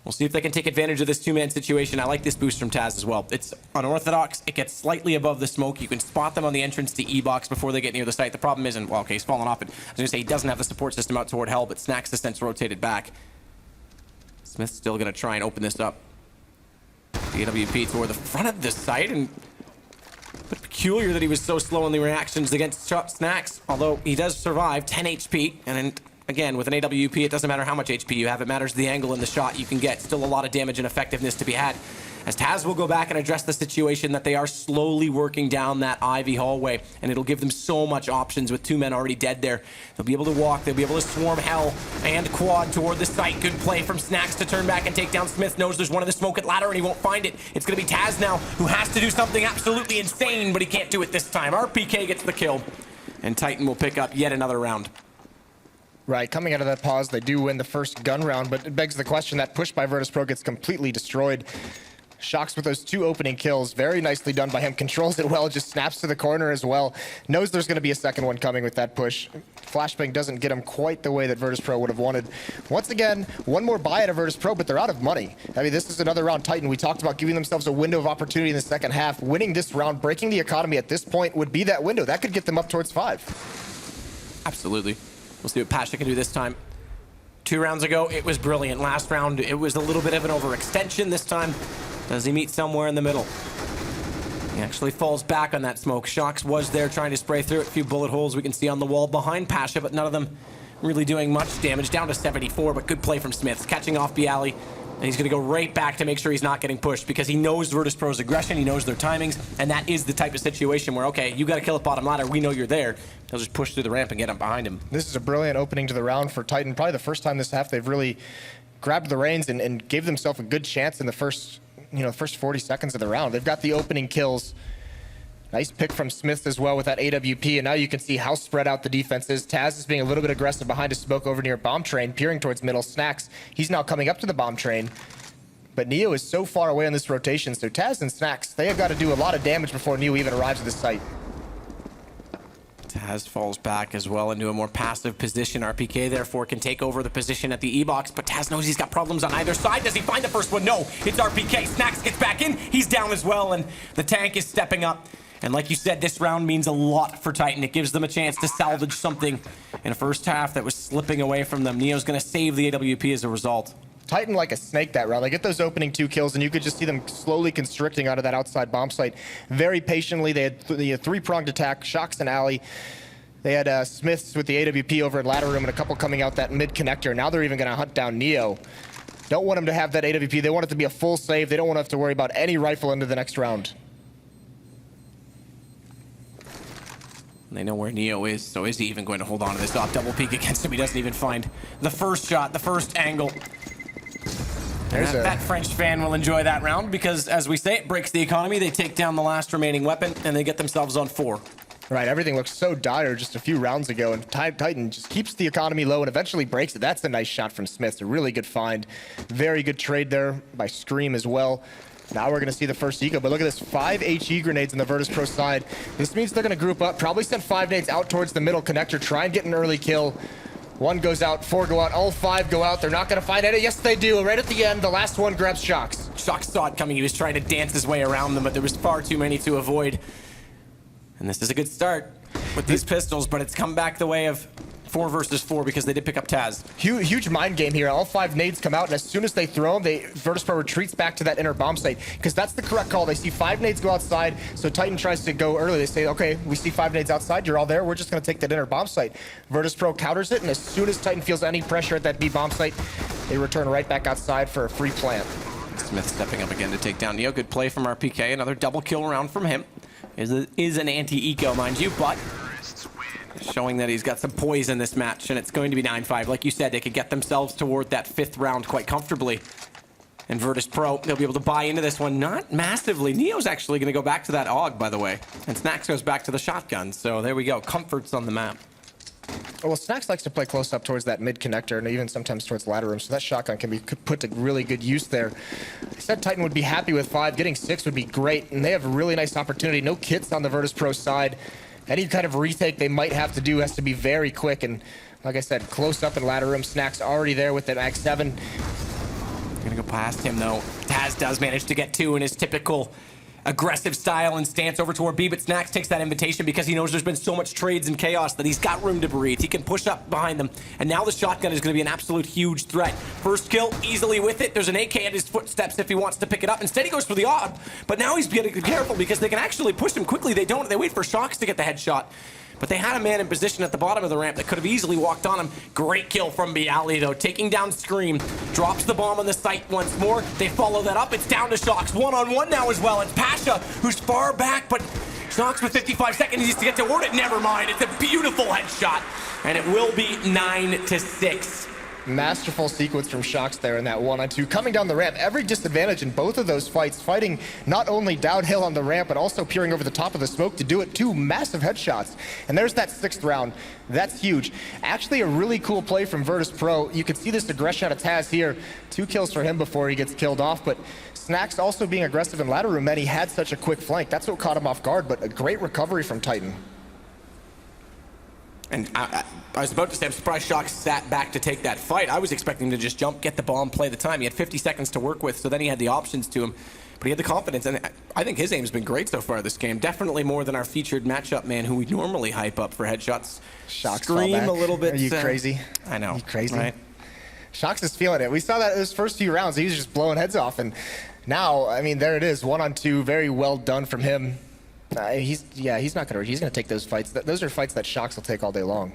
We'll see if they can take advantage of this 2-man situation. I like this boost from Taz as well. It's unorthodox. It gets slightly above the smoke. You can spot them on the entrance to E-box before they get near the site. The problem isn't, well, okay, he's fallen off it. I was going to say he doesn't have the support system out toward Hell, but Snacks has since rotated back. Smith's still going to try and open this up. The AWP toward the front of the site, and but peculiar that he was so slow in the reactions against Snacks, although he does survive 10 HP, and again, with an AWP, it doesn't matter how much HP you have. It matters the angle and the shot you can get. Still a lot of damage and effectiveness to be had. As Taz will go back and address the situation that they are slowly working down that Ivy hallway, and it'll give them so much options with 2 men already dead there. They'll be able to walk, they'll be able to swarm Hell and Quad toward the site. Good play from Snacks to turn back and take down Smith. Knows there's one in the smoke at ladder and he won't find it. It's going to be Taz now, who has to do something absolutely insane, but he can't do it this time. RPK gets the kill, and Titan will pick up yet another round. Right, coming out of that pause, they do win the first gun round, but it begs the question, that push by Virtus.pro gets completely destroyed. Shocks with those 2 opening kills, very nicely done by him, controls it well, just snaps to the corner as well. Knows there's going to be a second one coming with that push. Flashbang doesn't get him quite the way that Virtus.pro would have wanted. Once again, one more buy out of Virtus.pro, but they're out of money. I mean, this is another round Titan. We talked about giving themselves a window of opportunity in the second half. Winning this round, breaking the economy at this point would be that window. That could get them up towards 5. Absolutely. We'll see what Pasha can do this time. 2 rounds ago, it was brilliant. Last round, it was a little bit of an overextension. This time, does he meet somewhere in the middle? He actually falls back on that smoke. Shocks was there trying to spray through it. A few bullet holes we can see on the wall behind Pasha, but none of them really doing much damage. Down to 74, but good play from Smith. Catching off Bialy. And he's going to go right back to make sure he's not getting pushed, because he knows Virtus.pro's aggression, he knows their timings, and that is the type of situation where, okay, you got to kill at bottom ladder, we know you're there. They'll just push through the ramp and get up behind him. This is a brilliant opening to the round for Titan. Probably the first time this half they've really grabbed the reins and gave themselves a good chance in the first 40 seconds of the round. They've got the opening kills. Nice pick from Smith as well with that AWP, and now you can see how spread out the defense is. Taz is being a little bit aggressive behind a smoke over near bomb train, peering towards middle. Snacks, he's now coming up to the bomb train. But Neo is so far away on this rotation, so Taz and Snacks, they have got to do a lot of damage before Neo even arrives at this site. Taz falls back as well into a more passive position. RPK, therefore, can take over the position at the E-box, but Taz knows he's got problems on either side. Does he find the first one? No, it's RPK. Snacks gets back in. He's down as well, and the tank is stepping up. And like you said, this round means a lot for Titan. It gives them a chance to salvage something in a first half that was slipping away from them. Neo's going to save the AWP as a result. Titan like a snake that round. They get those opening 2 kills, and you could just see them slowly constricting out of that outside bomb site very patiently. They had the 3-pronged attack, Shocks and Alley. They had Smiths with the AWP over at ladder room and a couple coming out that mid connector. Now they're even going to hunt down Neo. Don't want him to have that AWP. They want it to be a full save. They don't want to have to worry about any rifle into the next round. They know where Neo is, so is he even going to hold on to this off double peek against him? He doesn't even find the first shot, the first angle. That French fan will enjoy that round because, as we say, it breaks the economy. They take down the last remaining weapon, and they get themselves on 4. Right, everything looks so dire just a few rounds ago, and Titan just keeps the economy low and eventually breaks it. That's a nice shot from Smith. A really good find. Very good trade there by Scream as well. Now we're going to see the first eco, but look at this, 5 HE grenades on the Virtus.pro side. This means they're going to group up, probably send 5 nades out towards the middle connector, try and get an early kill. 1 goes out, 4 go out, all 5 go out. They're not going to find any. Yes, they do. Right at the end, the last one grabs Shocks. Shocks saw it coming. He was trying to dance his way around them, but there was far too many to avoid. And this is a good start with these pistols, but it's come back the way of 4 versus 4 because they did pick up Taz. Huge mind game here. All 5 nades come out, and as soon as they throw them, Virtus.pro retreats back to that inner bomb site, because that's the correct call. They see 5 nades go outside, so Titan tries to go early. They say, okay, we see 5 nades outside, you're all there, we're just going to take that inner bomb site. Virtus.pro counters it, and as soon as Titan feels any pressure at that B bomb site, they return right back outside for a free plant. Smith stepping up again to take down Neo. Good play from RPK. Another double kill round from him. Is an anti-eco, mind you, but showing that he's got some poise in this match, and it's going to be 9-5. Like you said, they could get themselves toward that 5th round quite comfortably. And Virtus.pro, they'll be able to buy into this one, not massively. Neo's actually going to go back to that AUG, by the way. And Snax goes back to the shotgun. So there we go. Comforts on the map. Well, Snax likes to play close up towards that mid connector and even sometimes towards ladder room, so that shotgun can be put to really good use there. I said Titan would be happy with 5. Getting 6 would be great, and they have a really nice opportunity. No kits on the Virtus.pro side. Any kind of retake they might have to do has to be very quick, and like I said, close up in ladder room. Snax already there with that Max 7. Gonna go past him though. Taz does manage to get 2 in his typical aggressive style and stance over toward B, but Snax takes that invitation because he knows there's been so much trades and chaos that he's got room to breathe. He can push up behind them, and now the shotgun is going to be an absolute huge threat. First kill, easily with it. There's an AK at his footsteps if he wants to pick it up. Instead, he goes for the AUG, but now he's getting careful because they can actually push him quickly. They wait for Shocks to get the headshot. But they had a man in position at the bottom of the ramp that could have easily walked on him. Great kill from Bialy, though, taking down Scream. Drops the bomb on the site once more. They follow that up. It's down to Shocks. 1-on-1 now as well. It's Pasha, who's far back, but Shocks with 55 seconds needs to get toward it. Never mind. It's a beautiful headshot, and it will be 9-6. Masterful sequence from Shocks there in that 1-on-2. Coming down the ramp, every disadvantage in both of those fights, fighting not only downhill on the ramp, but also peering over the top of the smoke to do it. 2 massive headshots. And there's that 6th round. That's huge. Actually, a really cool play from Virtus.pro. You can see this aggression out of Taz here. 2 kills for him before he gets killed off, but Snax also being aggressive in ladder room, and he had such a quick flank. That's what caught him off guard, but a great recovery from Titan. And I was about to say, I'm surprised Shocks sat back to take that fight. I was expecting him to just jump, get the bomb, play the time. He had 50 seconds to work with, so then he had the options to him. But he had the confidence, and I think his aim's been great so far this game. Definitely more than our featured matchup man, who we normally hype up for headshots. Shocks Scream a little bit. Are you crazy? I know. Are you crazy? Right? Shocks is feeling it. We saw that in his first few rounds. He was just blowing heads off, and now, I mean, there it is. 1-on-2, very well done from him. He's not gonna take those fights. Those are fights that Shocks will take all day long.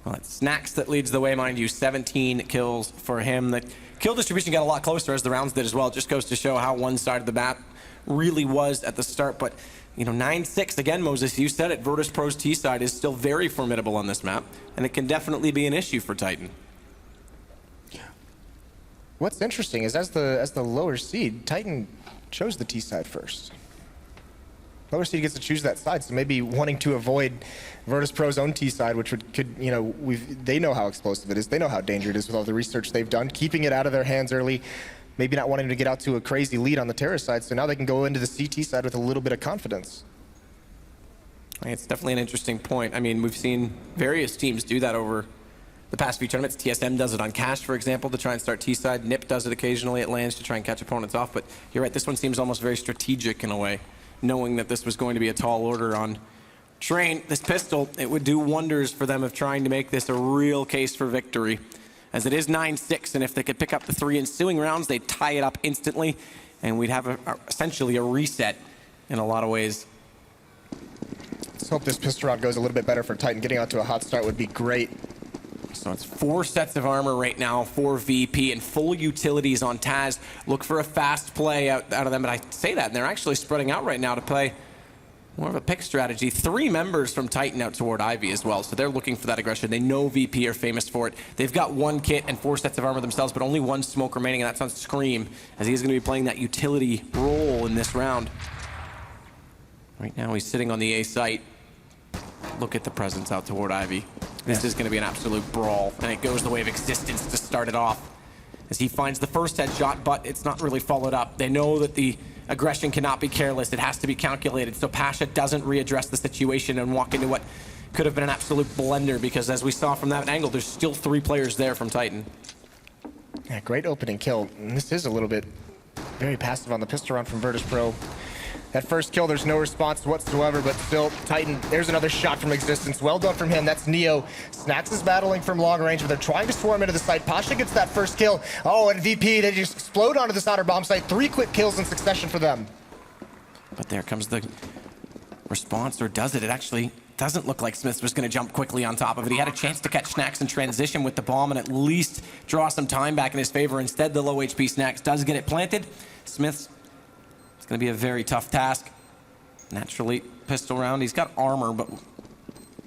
Well, it's Snax that leads the way, mind you. 17 kills for him. The kill distribution got a lot closer as the rounds did as well. It just goes to show how one side of the map really was at the start. But, you know, 9-6, again, Moses, you said it. Virtus.pro's T side is still very formidable on this map, and it can definitely be an issue for Titan. What's interesting is as the lower seed, Titan chose the T side first. Lower seed gets to choose that side, so maybe wanting to avoid Virtus.pro's own T side, which they know how explosive it is. They know how dangerous it is with all the research they've done, keeping it out of their hands early, maybe not wanting to get out to a crazy lead on the Terra side, so now they can go into the CT side with a little bit of confidence. It's definitely an interesting point. I mean, we've seen various teams do that over the past few tournaments. TSM does it on Cash, for example, to try and start T side. NIP does it occasionally at lands to try and catch opponents off, but you're right, this one seems almost very strategic in a way, knowing that this was going to be a tall order on Train. This pistol, it would do wonders for them of trying to make this a real case for victory, as it is 9-6, and if they could pick up the 3 ensuing rounds, they'd tie it up instantly, and we'd have essentially a reset in a lot of ways. Let's hope this pistol round goes a little bit better for Titan. Getting out to a hot start would be great. So it's 4 sets of armor right now for VP and full utilities on Taz. Look for a fast play out of them, but I say that, and they're actually spreading out right now to play more of a pick strategy. 3 members from Titan out toward Ivy as well, so they're looking for that aggression. They know VP are famous for it. They've got 1 kit and 4 sets of armor themselves, but only 1 smoke remaining, and that's on Scream, as he's going to be playing that utility role in this round. Right now he's sitting on the A site. Look at the presence out toward Ivy. This is going to be an absolute brawl, and it goes the way of existence to start it off, as he finds the first headshot, but it's not really followed up. They know that the aggression cannot be careless. It has to be calculated, so Pasha doesn't readdress the situation and walk into what could have been an absolute blender, because as we saw from that angle, there's still 3 players there from Titan. Yeah, great opening kill. And this is a little bit very passive on the pistol round from Virtus.pro. That first kill, there's no response whatsoever, but still, Titan, there's another shot from Existence. Well done from him. That's Neo. Snax is battling from long range, but they're trying to swarm into the site. Pasha gets that first kill. Oh, and VP, they just explode onto this outer bomb site. 3 quick kills in succession for them. But there comes the response, or does it? It actually doesn't look like Smith was going to jump quickly on top of it. He had a chance to catch Snax in transition with the bomb and at least draw some time back in his favor. Instead, the low HP Snax does get it planted. Smith's going to be a very tough task. Naturally, pistol round. He's got armor, but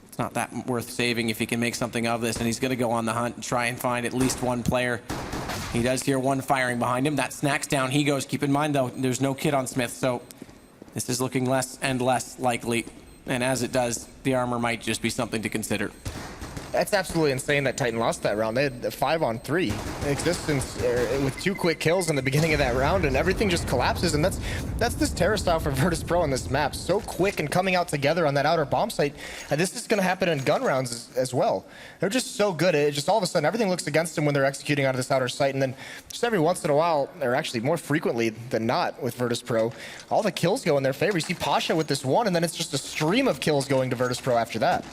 it's not that worth saving if he can make something of this. And he's going to go on the hunt and try and find at least one player. He does hear one firing behind him. That Snax down. He goes. Keep in mind, though, there's no kit on Smith, so this is looking less and less likely. And as it does, the armor might just be something to consider. That's absolutely insane that Titan lost that round. They had a 5-on-3 Existence with 2 quick kills in the beginning of that round, and everything just collapses. And that's this terror style for Virtus.pro on this map. So quick and coming out together on that outer bomb site. And this is going to happen in gun rounds as well. They're just so good. It just all of a sudden everything looks against them when they're executing out of this outer site. And then just every once in a while, or actually more frequently than not with Virtus.pro, all the kills go in their favor. You see Pasha with this one, and then it's just a stream of kills going to Virtus.pro after that.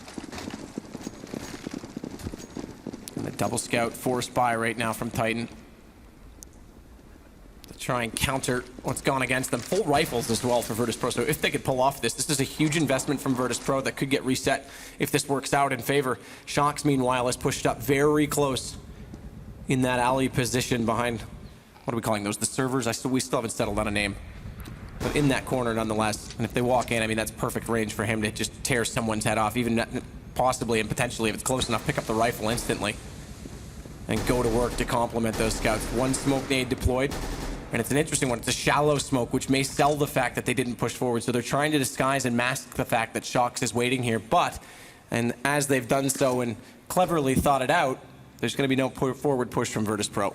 The double scout forced by right now from Titan to try and counter what's gone against them. Full rifles as well for Virtus.pro, so if they could pull off this is a huge investment from Virtus.pro that could get reset if this works out in favor. Shox, meanwhile, is pushed up very close in that alley position behind, what are we calling those, the servers? We still haven't settled on a name. But in that corner nonetheless, and if they walk in, I mean, that's perfect range for him to just tear someone's head off, even possibly and potentially, if it's close enough, pick up the rifle instantly and go to work to complement those scouts. One smoke nade deployed, and it's an interesting one. It's a shallow smoke, which may sell the fact that they didn't push forward. So they're trying to disguise and mask the fact that Shox is waiting here. But, and as they've done so and cleverly thought it out, there's going to be no forward push from Virtus.pro.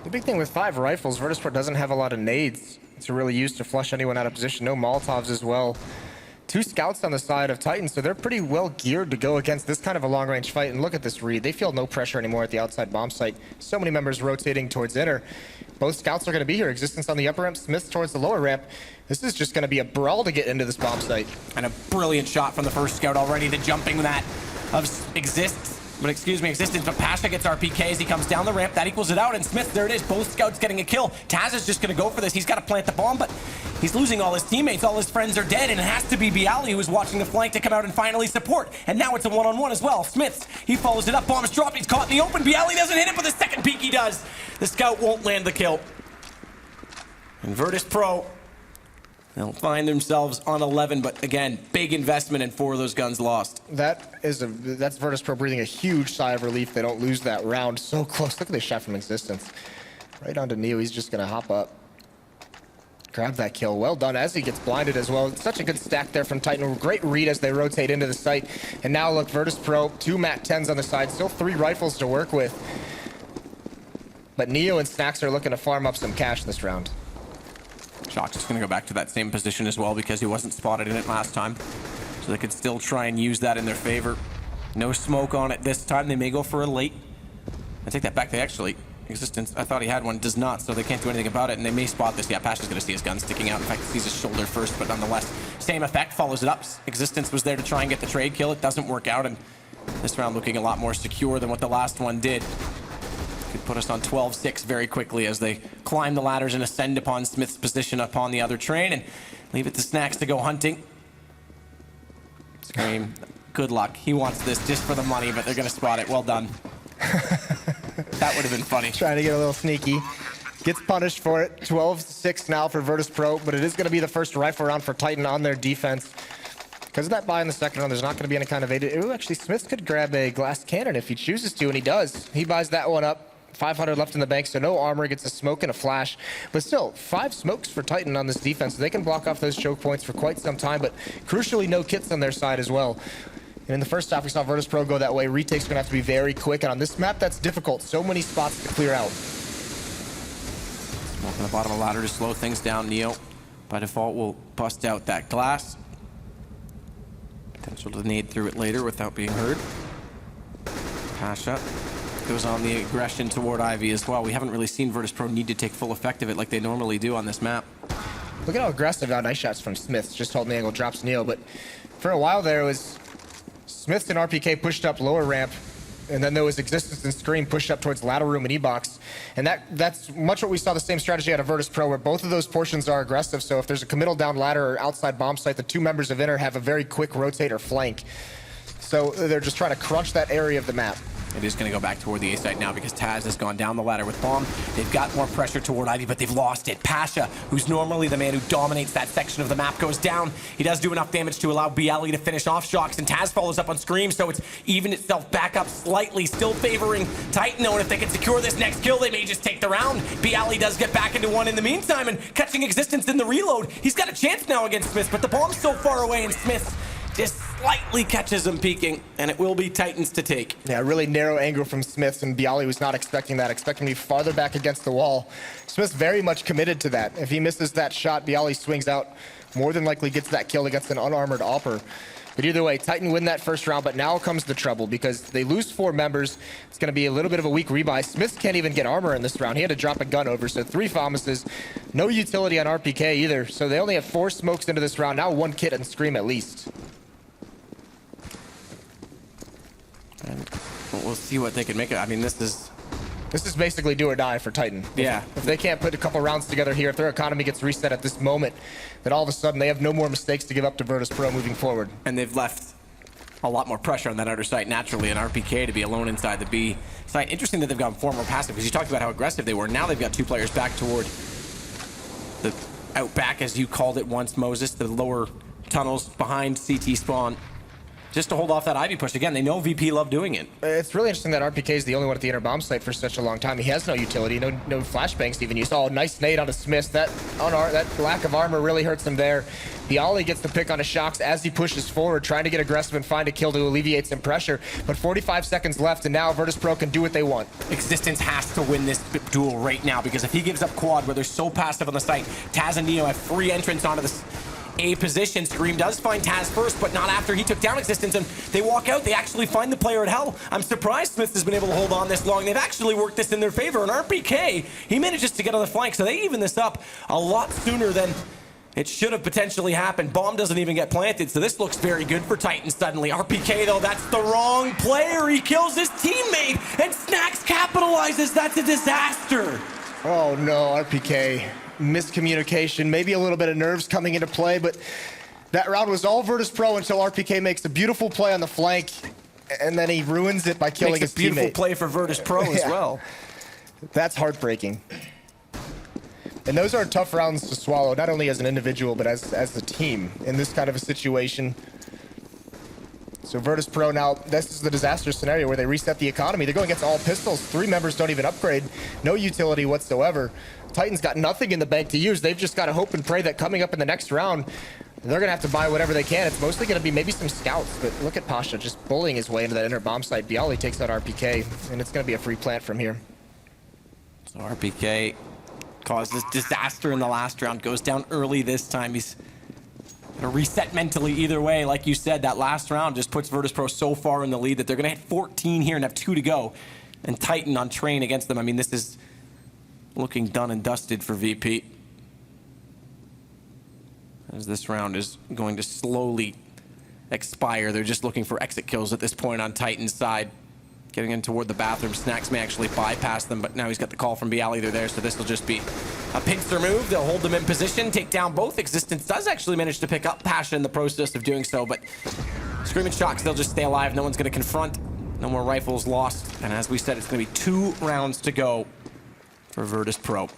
The big thing with 5 rifles, Virtus.pro doesn't have a lot of nades to really use to flush anyone out of position. No Molotovs as well. 2 scouts on the side of Titan, so they're pretty well geared to go against this kind of a long-range fight. And look at this read. They feel no pressure anymore at the outside bomb site. So many members rotating towards inner. Both scouts are going to be here. Existence on the upper ramp, Smith towards the lower ramp. This is just going to be a brawl to get into this bomb site. And a brilliant shot from the first scout already. The jumping that of Existence, but Pasha gets RPK as he comes down the ramp. That equals it out, and Smith, there it is. Both scouts getting a kill. Taz is just going to go for this. He's got to plant the bomb, but he's losing all his teammates. All his friends are dead, and it has to be Bialy who's watching the flank to come out and finally support. And now it's a one-on-one as well. Smith, he follows it up. Bomb's dropped. He's caught in the open. Bialy doesn't hit it, but the second peek he does. The scout won't land the kill. And Virtus.pro, they'll find themselves on 11, but again, big investment and 4 of those guns lost. That's Virtus.pro breathing a huge sigh of relief. They don't lose that round. So close. Look at this shot from Existence. Right onto Neo. He's just going to hop up. Grab that kill. Well done as he gets blinded as well. Such a good stack there from Titan. Great read as they rotate into the site. And now look, Virtus.pro, 2 MAC-10s on the side. Still 3 rifles to work with. But Neo and Snax are looking to farm up some cash this round. Shox is going to go back to that same position as well because he wasn't spotted in it last time. So they could still try and use that in their favor. No smoke on it this time. They may go for a late. I take that back. They actually, Existence, I thought he had one, does not, so they can't do anything about it, and they may spot this. Yeah, Pasha's going to see his gun sticking out. In fact, he sees his shoulder first, but nonetheless, same effect, follows it up. Existence was there to try and get the trade kill. It doesn't work out, and this round looking a lot more secure than what the last one did. Could put us on 12-6 very quickly as they climb the ladders and ascend upon Smith's position upon the other train and leave it to Snax to go hunting. Scream, good luck. He wants this just for the money, but they're going to spot it. Well done. That would have been funny. Trying to get a little sneaky. Gets punished for it. 12-6 now for Virtus.pro, but it is going to be the first rifle round for Titan on their defense. Because of that buy in the second round, there's not going to be any kind of aid. Ooh, actually, Smith could grab a glass cannon if he chooses to, and he does. He buys that one up. 500 left in the bank, so no armor, gets a smoke and a flash. But still, 5 smokes for Titan on this defense. So they can block off those choke points for quite some time, but crucially, no kits on their side as well. And in the first half, we saw Virtus.pro go that way. Retake's going to have to be very quick, and on this map, that's difficult. So many spots to clear out. Smoke on the bottom of the ladder to slow things down. Neo, by default, will bust out that glass. Potential to nade through it later without being heard. Pasha goes on the aggression toward Ivy as well. We haven't really seen Virtus.pro need to take full effect of it like they normally do on this map. Look at how aggressive now. Nice shots from Smith. Just holding the angle, drops Neo. But for a while there, it was Smith and RPK pushed up lower ramp, and then there was Existence and Scream pushed up towards ladder room and E-Box. And that's much what we saw the same strategy out of Virtus.pro, where both of those portions are aggressive. So if there's a committal down ladder or outside bomb site, the two members of Inner have a very quick rotate or flank. So they're just trying to crunch that area of the map. It is going to go back toward the A site now because Taz has gone down the ladder with Bomb. They've got more pressure toward Ivy, but they've lost it. Pasha, who's normally the man who dominates that section of the map, goes down. He does do enough damage to allow Bialy to finish off Shocks, and Taz follows up on Scream, so it's evened itself back up slightly, still favoring Titan, though, and if they can secure this next kill, they may just take the round. Bialy does get back into one in the meantime, and catching Existence in the reload. He's got a chance now against Smith, but the bomb's so far away, and Smith just slightly catches him peeking, and it will be Titans to take. Yeah, really narrow angle from Smith, and Bialy was not expecting that, expecting to be farther back against the wall. Smith's very much committed to that. If he misses that shot, Bialy swings out, more than likely gets that kill against an unarmored Opper. But either way, Titan win that first round, but now comes the trouble because they lose 4 members. It's going to be a little bit of a weak rebuy. Smith can't even get armor in this round. He had to drop a gun over, so 3 Famuses. No utility on RPK either, so they only have 4 smokes into this round. Now 1 kit and Scream at least. And we'll see what they can make it. I mean, this is basically do or die for Titan. Yeah. If they can't put a couple rounds together here, if their economy gets reset at this moment, then all of a sudden they have no more mistakes to give up to Virtus.pro moving forward. And they've left a lot more pressure on that outer site naturally, and RPK to be alone inside the B site. Interesting that they've gone 4 more passive, because you talked about how aggressive they were. Now they've got 2 players back toward the out back, as you called it once, Moses, the lower tunnels behind CT spawn, just to hold off that Ivy push. Again, they know VP love doing it. It's really interesting that RPK is the only one at the inner bomb site for such a long time. He has no utility, no flashbangs even. You saw a nice nade onto Smith. That lack of armor really hurts him there. Bialy gets the pick on his Shocks as he pushes forward, trying to get aggressive and find a kill to alleviate some pressure. But 45 seconds left, and now Virtus.pro can do what they want. Existence has to win this duel right now, because if he gives up quad, where they're so passive on the site, Taz and Neo have free entrance onto this A position. Scream does find Taz first, but not after he took down Existence, and they walk out. They actually find the player at Hell. I'm surprised Smith has been able to hold on this long. They've actually worked this in their favor, and RPK, he manages to get on the flank, so they even this up a lot sooner than it should have potentially happened. Bomb doesn't even get planted, so this looks very good for Titans suddenly. RPK, though, that's the wrong player. He kills his teammate, and Snacks capitalizes. That's a disaster. Oh no, RPK. Miscommunication, maybe a little bit of nerves coming into play, but that round was all Virtus.pro until RPK makes a beautiful play on the flank, and then he ruins it by killing his teammate. Makes a beautiful play for Virtus.pro as well. That's heartbreaking. And those are tough rounds to swallow, not only as an individual, but as a team in this kind of a situation. So Virtus.pro now, this is the disaster scenario where they reset the economy. They're going against all pistols. 3 members don't even upgrade. No utility whatsoever. Titans got nothing in the bank to use. They've just got to hope and pray that coming up in the next round, they're going to have to buy whatever they can. It's mostly going to be maybe some scouts, but look at Pasha just bullying his way into that inner bomb site. Bialy takes out RPK, and it's going to be a free plant from here. So RPK causes disaster in the last round, goes down early this time. He's going to reset mentally either way. Like you said, that last round just puts Virtus.pro so far in the lead that they're going to hit 14 here and have 2 to go. And Titan on train against them. I mean, this is looking done and dusted for VP, as this round is going to slowly expire. They're just looking for exit kills at this point on Titan's side. Getting in toward the bathroom. Snacks may actually bypass them, but now he's got the call from Bialy. They're there, so this will just be a pincer move. They'll hold them in position, take down both. Existence does actually manage to pick up Pasha in the process of doing so, but Scream and Shocks, they'll just stay alive. No one's going to confront. No more rifles lost. And as we said, it's going to be 2 rounds to go for Virtus.pro.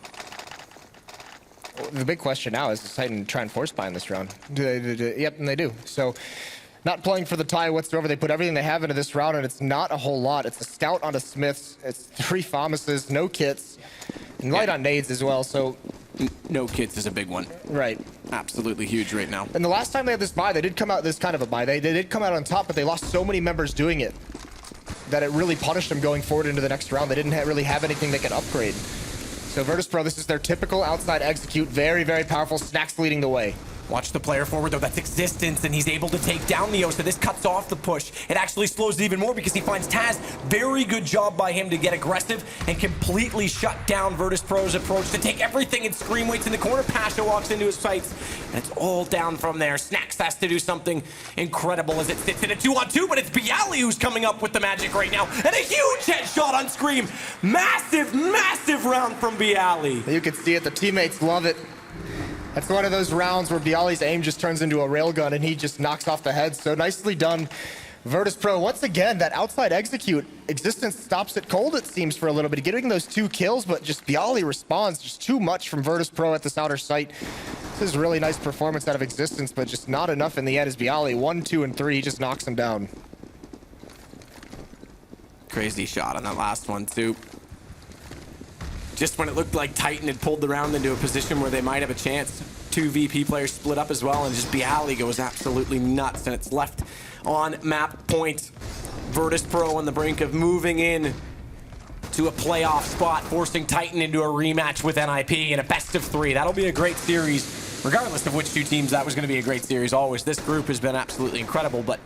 The big question now is, does Titan try and force buy in this round? Yep, and they do. So, not playing for the tie whatsoever. They put everything they have into this round, and it's not a whole lot. It's a scout onto Smiths. It's 3 Famuses, no kits, and light on nades as well. So, no kits is a big one. Right. Absolutely huge right now. And the last time they had this buy, they did come out, this kind of a buy. They did come out on top, but they lost so many members doing it that it really punished them going forward into the next round. They didn't really have anything they could upgrade. So Virtus.pro, this is their typical outside execute. Very, very powerful. Snacks leading the way. Watch the player forward, though. That's Existence, and he's able to take down Neo, so this cuts off the push. It actually slows it even more because he finds Taz. Very good job by him to get aggressive and completely shut down Virtus.pro's approach to take everything, and Scream waits in the corner. Pasha walks into his sights, and it's all down from there. Snax has to do something incredible as it sits in a 2-on-2, but it's Bialy who's coming up with the magic right now, and a huge headshot on Scream. Massive, massive round from Bialy. You can see it, the teammates love it. That's one of those rounds where Bialy's aim just turns into a railgun and he just knocks off the head. So nicely done, Virtus.pro. Once again, that outside execute, Existence stops it cold, it seems, for a little bit. Getting those 2 kills, but just Bialy responds. Just too much from Virtus.pro at this outer site. This is a really nice performance out of Existence, but just not enough in the end as Bialy, 1, 2, and 3, just knocks him down. Crazy shot on that last one, too. Just when it looked like Titan had pulled the round into a position where they might have a chance. 2 VP players split up as well, and just Bialy goes absolutely nuts, and it's left on map point. Virtus.pro on the brink of moving in to a playoff spot, forcing Titan into a rematch with NIP in a best of 3. That'll be a great series, regardless of which 2 teams. That was going to be a great series always. This group has been absolutely incredible, but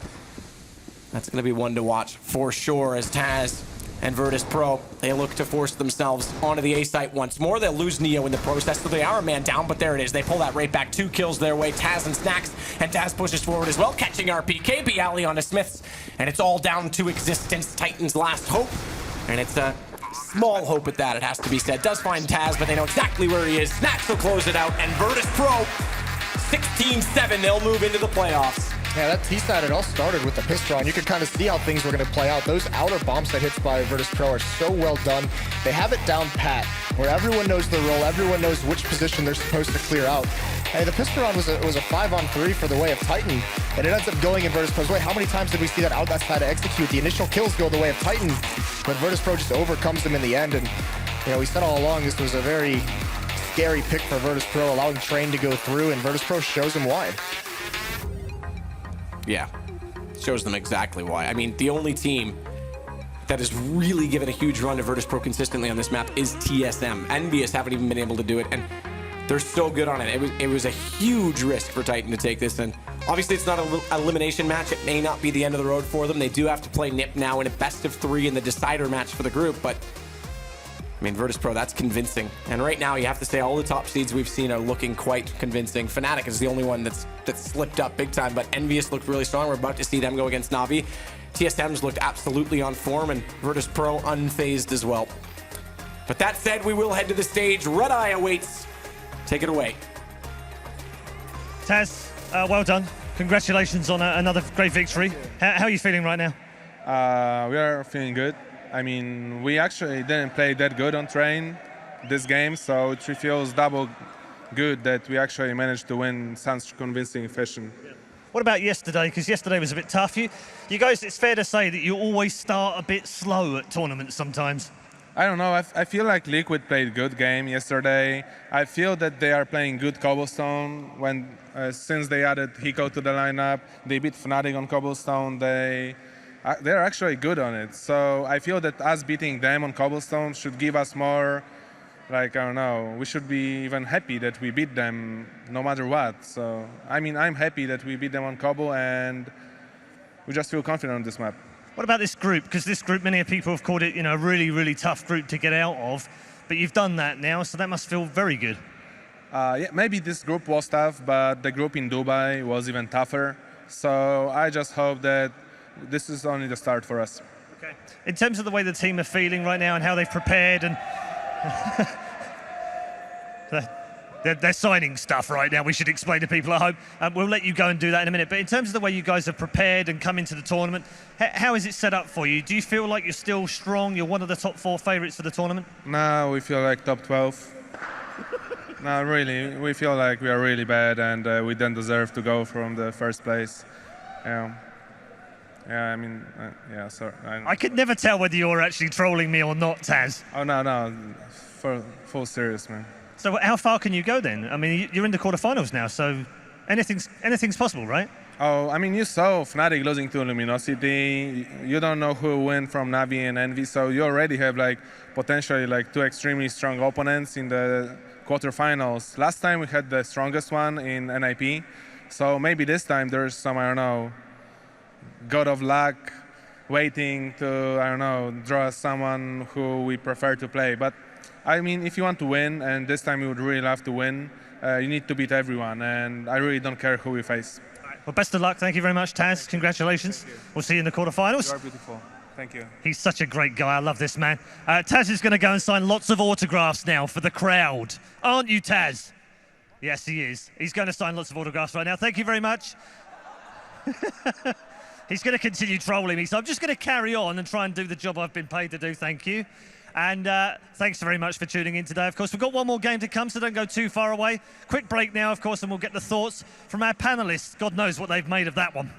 that's going to be one to watch for sure as Taz and Virtus.pro, they look to force themselves onto the A site once more. They'll lose Neo in the process, so they are a man down, but there it is. They pull that right back. 2 kills their way. Taz and Snax, and Taz pushes forward as well, catching RPK. Bialy onto Smiths, and it's all down to Existence, Titan's last hope. And it's a small hope at that, it has to be said. Does find Taz, but they know exactly where he is. Snax will close it out, and Virtus.pro, 16-7, they'll move into the playoffs. Yeah, that T-side, it all started with the pistol, and you could kind of see how things were going to play out. Those outer bomb site hits by Virtus.pro are so well done. They have it down pat, where everyone knows their role, everyone knows which position they're supposed to clear out. And the pistol round was a 5-on-3 for the way of Titan, and it ends up going in Virtus.pro's way. How many times did we see that side to execute? The initial kills go the way of Titan, but Virtus.pro just overcomes them in the end. And you know, we said all along this was a very scary pick for Virtus.pro, allowing Train to go through, and Virtus.pro shows them why. Yeah, shows them exactly why. I mean, the only team that has really given a huge run to Virtus.pro consistently on this map is TSM. Envious haven't even been able to do it, and they're so good on it. It was a huge risk for Titan to take this, and obviously it's not an elimination match. It may not be the end of the road for them. They do have to play NIP now in a best of 3 in the decider match for the group, but I mean, Virtus.pro, that's convincing. And right now, you have to say all the top seeds we've seen are looking quite convincing. Fnatic is the only one that's slipped up big time, but Envious looked really strong. We're about to see them go against Na'Vi. TSM's looked absolutely on form, and Virtus.pro unfazed as well. But that said, we will head to the stage. Red Eye awaits. Take it away. Taz, well done. Congratulations on another great victory. How are you feeling right now? We are feeling good. I mean, we actually didn't play that good on Train this game, so it feels double good that we actually managed to win in such convincing fashion. What about yesterday? Because yesterday was a bit tough. You guys, it's fair to say that you always start a bit slow at tournaments sometimes. I don't know. I feel like Liquid played good game yesterday. I feel that they are playing good Cobblestone. Since they added Hiko to the lineup, they beat Fnatic on Cobblestone. They're actually good on it. So I feel that us beating them on Cobblestone should give us more, like, I don't know, we should be even happy that we beat them no matter what. So, I mean, I'm happy that we beat them on Cobble, and we just feel confident on this map. What about this group? Because this group, many people have called it, you know, a really, really tough group to get out of. But you've done that now, so that must feel very good. Yeah, maybe this group was tough, but the group in Dubai was even tougher. So I just hope that this is only the start for us. Okay. In terms of the way the team are feeling right now and how they've prepared, and they're signing stuff right now, we should explain to people at home. We'll let you go and do that in a minute. But in terms of the way you guys have prepared and come into the tournament, how is it set up for you? Do you feel like you're still strong? You're one of the top 4 favorites for the tournament? No, we feel like top 12. No, really, we feel like we are really bad, and we don't deserve to go from the first place. Yeah, I mean, yeah, sorry. I could never tell whether you're actually trolling me or not, Taz. Oh, no, for full serious, man. So how far can you go then? I mean, you're in the quarterfinals now, so anything's possible, right? Oh, I mean, you saw Fnatic losing to Luminosity. You don't know who will win from Navi and Envy, so you already have like potentially like 2 extremely strong opponents in the quarterfinals. Last time we had the strongest one in NIP, so maybe this time there's some, I don't know, god of luck waiting to, I don't know, draw someone who we prefer to play. But I mean, if you want to win, and this time you would really love to win, you need to beat everyone, and I really don't care who we face. Well, best of luck. Thank you very much, Taz. Congratulations. We'll see you in the quarterfinals. You are beautiful. Thank you. He's such a great guy. I love this man. Taz is going to go and sign lots of autographs now for the crowd. Aren't you, Taz? Yes, he is. He's going to sign lots of autographs right now. Thank you very much. He's going to continue trolling me, so I'm just going to carry on and try and do the job I've been paid to do. Thank you. And thanks very much for tuning in today. Of course, we've got one more game to come, so don't go too far away. Quick break now, of course, and we'll get the thoughts from our panelists. God knows what they've made of that one.